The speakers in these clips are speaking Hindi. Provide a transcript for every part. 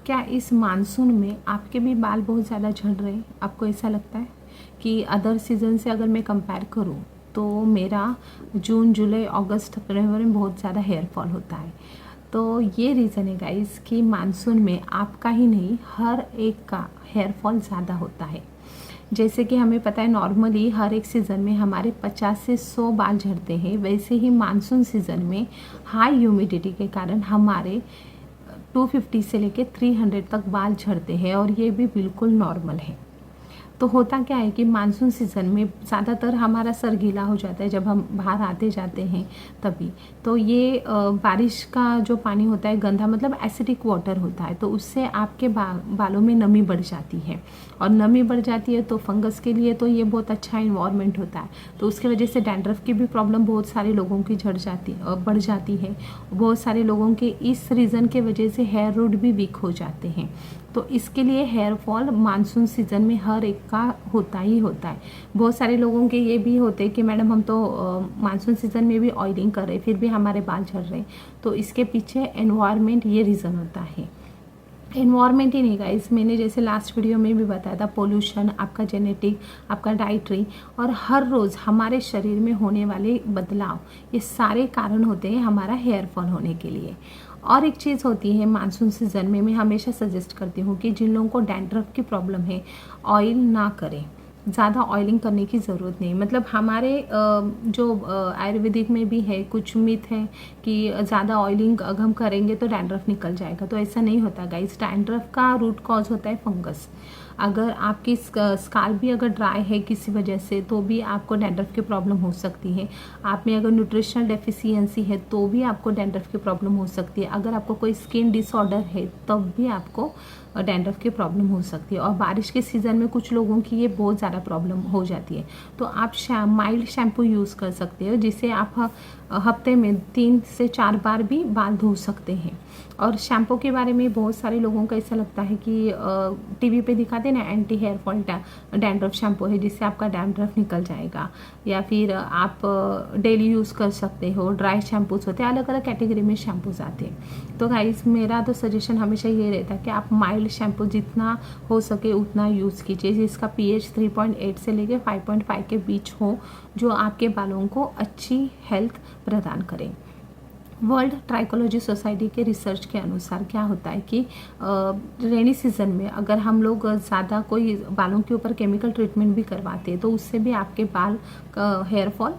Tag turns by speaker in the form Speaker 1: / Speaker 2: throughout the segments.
Speaker 1: क्या इस मानसून में आपके भी बाल बहुत ज़्यादा झड़ रहे हैं? आपको ऐसा लगता है कि अदर सीज़न से अगर मैं कंपेयर करूँ तो मेरा जून, जुलाई, अगस्त, नवंबर में बहुत ज़्यादा हेयर फॉल होता है। तो ये रीज़न है गाइस कि मानसून में आपका ही नहीं हर एक का हेयर फॉल ज़्यादा होता है। जैसे कि हमें पता है नॉर्मली हर एक सीज़न में हमारे 50 से 100 बाल झड़ते हैं, वैसे ही मानसून सीज़न में हाई ह्यूमिडिटी के कारण हमारे 250 से लेके 300 तक बाल झड़ते हैं और ये भी बिल्कुल नॉर्मल है। तो होता क्या है कि मानसून सीज़न में ज़्यादातर हमारा सर गीला हो जाता है जब हम बाहर आते जाते हैं तभी। तो ये बारिश का जो पानी होता है गंदा मतलब एसिडिक वाटर होता है, तो उससे आपके बालों में नमी बढ़ जाती है और नमी बढ़ जाती है तो फंगस के लिए तो ये बहुत अच्छा इन्वायरमेंट होता है। तो उसके वजह से डैंड्रफ की भी प्रॉब्लम बहुत सारे लोगों की बढ़ जाती है। बहुत सारे लोगों के इस रीज़न के वजह से हेयर रूट भी वीक हो जाते हैं। तो इसके लिए हेयर फॉल मानसून सीज़न में हर एक का होता ही होता है। बहुत सारे लोगों के ये भी होते हैं कि मैडम हम तो मानसून सीज़न में भी ऑयलिंग कर रहे हैं फिर भी हमारे बाल झड़ रहे हैं। तो इसके पीछे एनवायरनमेंट ये रीज़न होता है। एनवायरनमेंट ही नहीं गाइस, मैंने जैसे लास्ट वीडियो में भी बताया था, पोल्यूशन, आपका जेनेटिक, आपका डाइटरी और हर रोज़ हमारे शरीर में होने वाले बदलाव, ये सारे कारण होते हैं हमारा हेयर फॉल होने के लिए। और एक चीज़ होती है मानसून सीज़न में मैं हमेशा सजेस्ट करती हूँ कि जिन लोगों को डैंड्रफ की प्रॉब्लम है ऑयल ना करें, ज़्यादा ऑयलिंग करने की ज़रूरत नहीं। मतलब हमारे जो आयुर्वेदिक में भी है कुछ मिथ है कि ज़्यादा ऑयलिंग अगर हम करेंगे तो डैंड्रफ निकल जाएगा, तो ऐसा नहीं होता गाइस। डैंड्रफ का रूट कॉज होता है फंगस। अगर आपकी स्काल्प भी अगर ड्राई है किसी वजह से तो भी आपको डैंड्रफ की प्रॉब्लम हो सकती है। आप में अगर न्यूट्रिशनल डेफिशिएंसी है तो भी आपको डैंड्रफ की प्रॉब्लम हो सकती है। अगर आपको कोई स्किन डिसऑर्डर है तब भी आपको डैंड्रफ की प्रॉब्लम हो सकती है। और बारिश के सीज़न में कुछ लोगों की ये बहुत ज़्यादा प्रॉब्लम हो जाती है। तो आप माइल्ड शैम्पू यूज़ कर सकते हो जिससे आप हफ्ते में 3 से 4 बार भी बाल धो सकते हैं। और शैम्पू के बारे में बहुत सारे लोगों को ऐसा लगता है कि टीवी पे दिखाते ना anti hair fall dandruff shampoo है जिससे आपका डैंड्रफ निकल जाएगा, या फिर आप डेली यूज़ कर सकते हो। ड्राई शैम्पूज होते हैं, अलग अलग कैटेगरी में शैम्पूज आते हैं। तो गाइस मेरा तो सजेशन हमेशा ये रहता है कि आप माइल्ड शैम्पू जितना हो सके उतना यूज़ कीजिए जिसका pH 3.8 से लेके 5.5 के बीच हो, जो आपके बालों को अच्छी हेल्थ प्रदान करें। वर्ल्ड ट्राइकोलॉजी सोसाइटी के रिसर्च के अनुसार क्या होता है कि रेनी सीज़न में अगर हम लोग ज़्यादा कोई बालों के ऊपर केमिकल ट्रीटमेंट भी करवाते हैं तो उससे भी आपके बाल का हेयर फॉल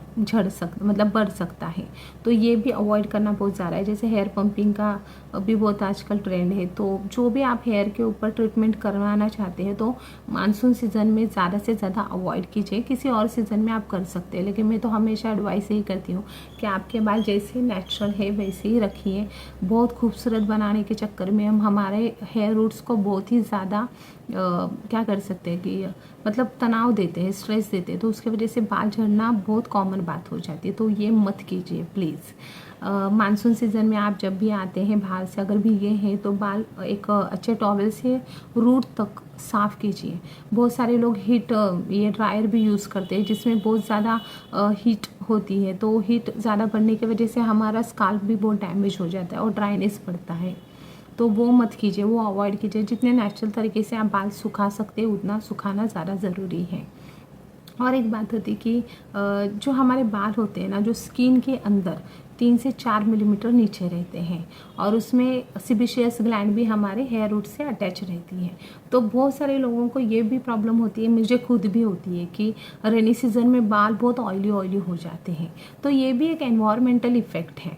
Speaker 1: मतलब बढ़ सकता है। तो ये भी अवॉइड करना बहुत ज़्यादा है। जैसे हेयर पंपिंग का भी बहुत आजकल ट्रेंड है, तो जो भी आप हेयर के ऊपर ट्रीटमेंट करवाना चाहते हैं तो मानसून सीज़न में ज़्यादा से ज़्यादा अवॉइड कीजिए। किसी और सीज़न में आप कर सकते हैं, लेकिन मैं तो हमेशा एडवाइस यही करती हूँ कि आपके बाल जैसे नेचुरल है वैसे ही रखिए। बहुत खूबसूरत बनाने के चक्कर में हम हमारे हेयर रूट्स को बहुत ही ज़्यादा क्या कर सकते हैं कि मतलब तनाव देते हैं, स्ट्रेस देते हैं, तो उसकी वजह से बाल झड़ना बहुत कॉमन बात हो जाती है। तो ये मत कीजिए प्लीज़। मानसून सीज़न में आप जब भी आते हैं बाहर से अगर भीगे हैं तो बाल एक अच्छे टॉवल से रूट तक साफ़ कीजिए। बहुत सारे लोग ये ड्रायर भी यूज़ करते हैं जिसमें बहुत ज़्यादा हीट होती है, तो हीट ज़्यादा बढ़ने की वजह से हमारा स्काल्प भी बहुत डैमेज हो जाता है और ड्राइनेस बढ़ता है। तो वो मत कीजिए, वो अवॉइड कीजिए। जितने नेचुरल तरीके से आप बाल सुखा सकते हैं उतना सुखाना ज़्यादा ज़रूरी है। और एक बात होती है कि जो हमारे बाल होते हैं ना, जो स्किन के अंदर 3 से 4 मिलीमीटर नीचे रहते हैं और उसमें सिबिशियस ग्लैंड भी हमारे हेयर रूट से अटैच रहती है। तो बहुत सारे लोगों को ये भी प्रॉब्लम होती है, मुझे खुद भी होती है कि रेनी सीज़न में बाल बहुत ऑयली हो जाते हैं। तो ये भी एक एनवायरमेंटल इफ़ेक्ट है।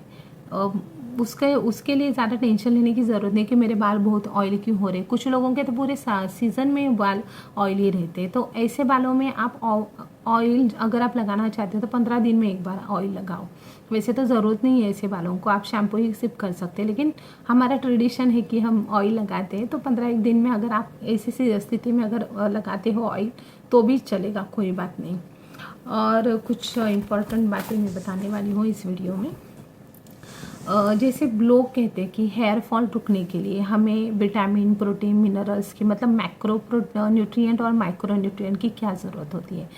Speaker 1: उसके लिए ज़्यादा टेंशन लेने की ज़रूरत नहीं कि मेरे बाल बहुत ऑयली क्यों हो रहे हैं। कुछ लोगों के तो पूरे सीज़न में बाल ऑयली रहते हैं, तो ऐसे बालों में आप ऑयल अगर आप लगाना चाहते हो तो 15 दिन में एक बार ऑयल लगाओ। वैसे तो ज़रूरत नहीं है ऐसे बालों को, आप शैम्पू ही सिर्फ कर सकते हैं, लेकिन हमारा ट्रेडिशन है कि हम ऑयल लगाते हैं। तो 15 दिन में अगर आप ऐसी स्थिति में अगर लगाते हो ऑयल तो भी चलेगा, कोई बात नहीं। और कुछ इम्पॉर्टेंट बातें मैं बताने वाली हूँ इस वीडियो में। जैसे लोग कहते हैं कि हेयर फॉल रुकने के लिए हमें विटामिन, प्रोटीन, मिनरल्स की मतलब मैक्रो न्यूट्रिएंट और माइक्रो न्यूट्रिएंट की क्या ज़रूरत होती है।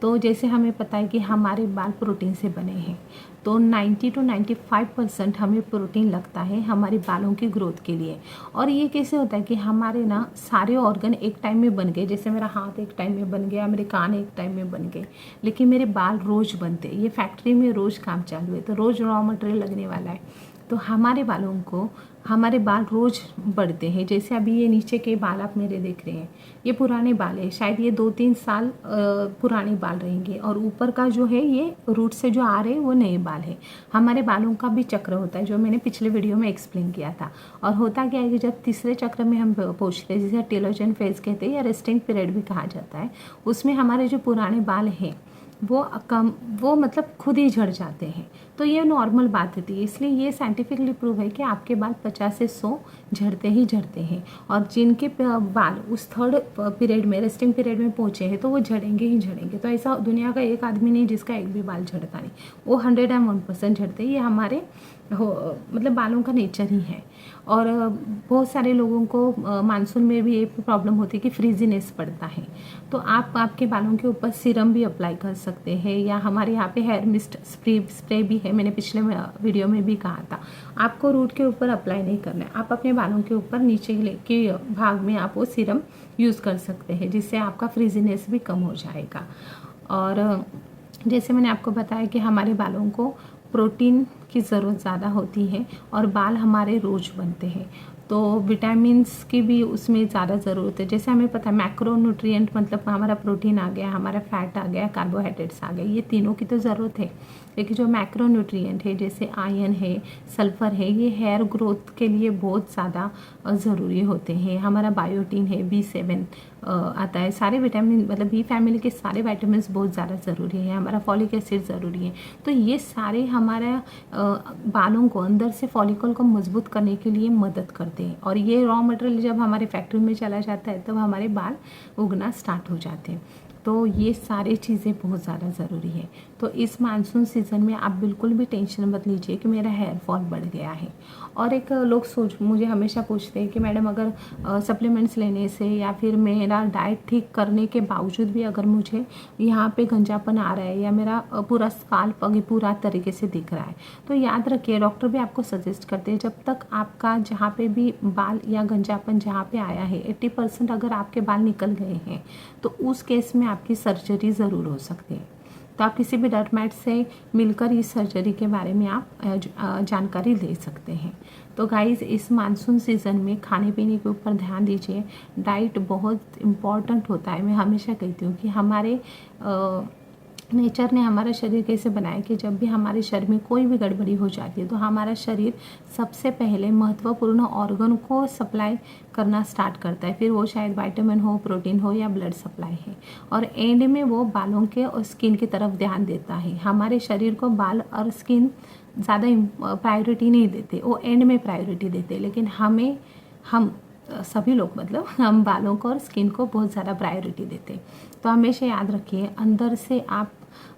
Speaker 1: तो जैसे हमें पता है कि हमारे बाल प्रोटीन से बने हैं, तो 90 to 95% हमें प्रोटीन लगता है हमारे बालों की ग्रोथ के लिए। और ये कैसे होता है कि हमारे ना सारे ऑर्गन एक टाइम में बन गए, जैसे मेरा हाथ एक टाइम में बन गया, मेरे कान एक टाइम में बन गए, लेकिन मेरे बाल रोज़ बनते, ये फैक्ट्री में रोज़ काम चालू है, तो रोज़ रॉ मटेरियल लगने वाला है, तो हमारे बालों को हमारे बाल रोज़ बढ़ते हैं। जैसे अभी ये नीचे के बाल आप मेरे देख रहे हैं, ये पुराने बाल है, शायद ये 2-3 साल पुराने बाल रहेंगे, और ऊपर का जो है ये रूट से जो आ रहे हैं वो नए बाल है। हमारे बालों का भी चक्र होता है, जो मैंने पिछले वीडियो में एक्सप्लेन किया था। और होता क्या है कि जब तीसरे चक्र में हम पहुँचते हैं, जिसे टेलोजन फेज कहते हैं या रेस्टिंग पीरियड भी कहा जाता है, उसमें हमारे जो पुराने बाल हैं वो मतलब खुद ही झड़ जाते हैं। तो ये नॉर्मल बात होती है, इसलिए ये साइंटिफिकली प्रूव है कि आपके बाल 50 से 100 झड़ते ही झड़ते हैं। और जिनके बाल उस थर्ड पीरियड में, रेस्टिंग पीरियड में पहुँचे हैं, तो वो झड़ेंगे ही झड़ेंगे। तो ऐसा दुनिया का एक आदमी नहीं जिसका एक भी बाल झड़ता नहीं, वो 101% झड़ते हैं। ये हमारे मतलब बालों का नेचर ही है। और बहुत सारे लोगों को मानसून में भी ये प्रॉब्लम होती है कि फ्रीजीनेस पड़ता है, तो आप आपके बालों के ऊपर सीरम भी अप्लाई कर सकते हैं, या हमारे यहाँ पे हेयर मिस्ट स्प्रे भी है, मैंने पिछले वीडियो में भी कहा था। आपको रूट के ऊपर अप्लाई नहीं करना है, आप अपने बालों के ऊपर नीचे के भाग में आप वो सीरम यूज़ कर सकते हैं, जिससे आपका फ्रीजीनेस भी कम हो जाएगा। और जैसे मैंने आपको बताया कि हमारे बालों को प्रोटीन की ज़रूरत ज़्यादा होती है, और बाल हमारे रोज़ बनते हैं, तो विटामिन्स की भी उसमें ज़्यादा ज़रूरत है। जैसे हमें पता है मैक्रो न्यूट्रिएंट मतलब हमारा प्रोटीन आ गया, हमारा फैट आ गया, कार्बोहाइड्रेट्स आ गए, ये तीनों की तो ज़रूरत है। लेकिन जो मैक्रो न्यूट्रिएंट है, जैसे आयरन है, सल्फ़र है, ये हेयर ग्रोथ के लिए बहुत ज़्यादा ज़रूरी होते हैं। हमारा बायोटीन है, B7 आता है, सारे विटामिन मतलब बी फैमिली के सारे विटामिन बहुत ज़्यादा ज़रूरी है। हमारा फॉलिक एसिड ज़रूरी है। तो ये सारे हमारा बालों को अंदर से फॉलिकल को मजबूत करने के लिए मदद करते हैं। और ये रॉ मटेरियल जब हमारे फैक्ट्री में चला जाता है, तब हमारे बाल उगना स्टार्ट हो जाते हैं। तो ये सारी चीज़ें बहुत ज़्यादा ज़रूरी है। तो इस मानसून सीज़न में आप बिल्कुल भी टेंशन मत लीजिए कि मेरा हेयर फॉल बढ़ गया है। और एक लोग मुझे हमेशा पूछते हैं कि मैडम अगर सप्लीमेंट्स लेने से या फिर मेरा डाइट ठीक करने के बावजूद भी अगर मुझे यहाँ पे गंजापन आ रहा है, या मेरा पूरा स्काल्प पूरा तरीके से दिख रहा है, तो याद रखिए डॉक्टर भी आपको सजेस्ट करते हैं, जब तक आपका जहाँ पे भी बाल या गंजापन जहाँ पे आया है 80% अगर आपके बाल निकल गए हैं, तो उस केस में आपकी सर्जरी ज़रूर हो सकती है। तो आप किसी भी डर्मेट से मिलकर इस सर्जरी के बारे में आप जानकारी ले सकते हैं। तो गाइज़, इस मानसून सीज़न में खाने पीने के ऊपर ध्यान दीजिए। डाइट बहुत इम्पॉर्टेंट होता है। मैं हमेशा कहती हूँ कि हमारे नेचर ने हमारा शरीर कैसे बनाया कि जब भी हमारे शरीर में कोई भी गड़बड़ी हो जाती है, तो हमारा शरीर सबसे पहले महत्वपूर्ण ऑर्गन को सप्लाई करना स्टार्ट करता है, फिर वो शायद विटामिन हो, प्रोटीन हो, या ब्लड सप्लाई है, और एंड में वो बालों के और स्किन की तरफ ध्यान देता है। हमारे शरीर को बाल और स्किन ज़्यादा प्रायोरिटी नहीं देते, वो एंड में प्रायोरिटी देते, लेकिन हम सभी लोग मतलब हम बालों को और स्किन को बहुत ज़्यादा प्रायोरिटी देते हैं। तो हमेशा याद रखिए, अंदर से आप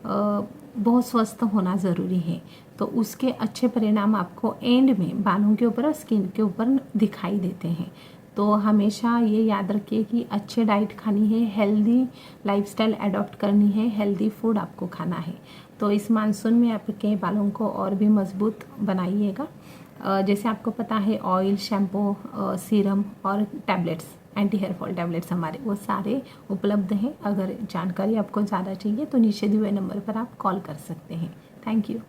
Speaker 1: बहुत स्वस्थ होना ज़रूरी है, तो उसके अच्छे परिणाम आपको एंड में बालों के ऊपर और स्किन के ऊपर दिखाई देते हैं। तो हमेशा ये याद रखिए कि अच्छे डाइट खानी है, हेल्दी लाइफस्टाइल अडॉप्ट करनी है, हेल्दी फूड आपको खाना है। तो इस मानसून में आपके बालों को और भी मजबूत बनाइएगा। जैसे आपको पता है ऑयल, शैम्पू, सीरम और tablets, anti hair fall tablets हमारे वो सारे उपलब्ध हैं। अगर जानकारी आपको ज़्यादा चाहिए तो नीचे दिए हुए नंबर पर आप कॉल कर सकते हैं। Thank you.